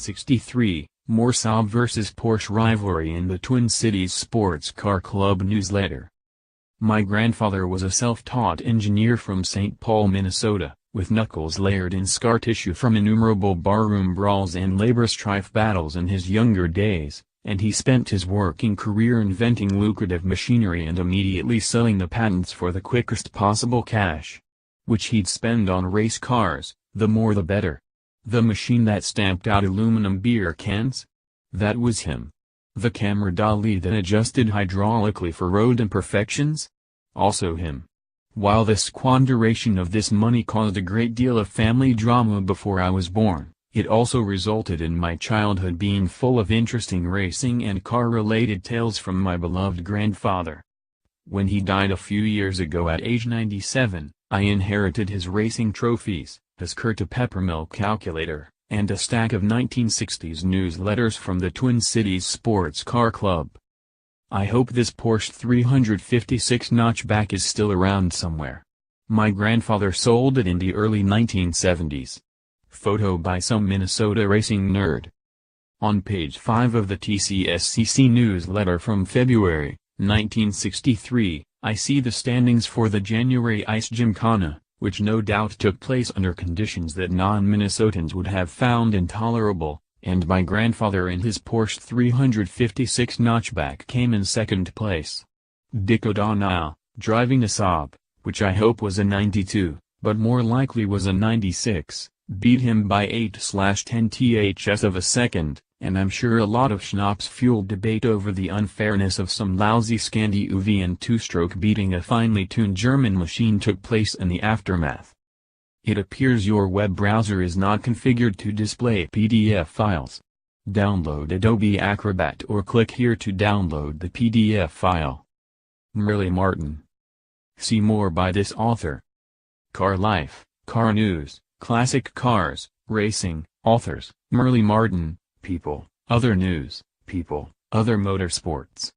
1963, More Saab vs Porsche rivalry in the Twin Cities Sports Car Club newsletter. My grandfather was a self-taught engineer from St. Paul, Minnesota, with knuckles layered in scar tissue from innumerable barroom brawls and labor-strife battles in his younger days, and he spent his working career inventing lucrative machinery and immediately selling the patents for the quickest possible cash. Which he'd spend on race cars, the more the better. The machine that stamped out aluminum beer cans? That was him. The camera dolly that adjusted hydraulically for road imperfections? Also him. While the squanderation of this money caused a great deal of family drama before I was born, it also resulted in my childhood being full of interesting racing and car-related tales from my beloved grandfather. When he died a few years ago at age 97, I inherited his racing trophies, his Curta Peppermill calculator, and a stack of 1960s newsletters from the Twin Cities Sports Car Club. I hope this Porsche 356 notchback is still around somewhere. My grandfather sold it in the early 1970s. Photo by some Minnesota racing nerd. On page 5 of the TCSCC newsletter from February 1963, I see the standings for the January Ice Gymkhana, which no doubt took place under conditions that non-Minnesotans would have found intolerable, and my grandfather in his Porsche 356 notchback came in second place. Dick O'Donnell, driving a Saab, which I hope was a 92, but more likely was a 96, beat him by 8/10 ths of a second, and I'm sure a lot of schnapps-fueled debate over the unfairness of some lousy Scandi UV and two-stroke beating a finely tuned German machine took place in the aftermath. It appears your web browser is not configured to display PDF files. Download Adobe Acrobat or click here to download the PDF file. Merle Martin. See more by this author. Car Life, Car News, Classic Cars, Racing, Authors, Merle Martin, People, Other News, People, Other Motorsports.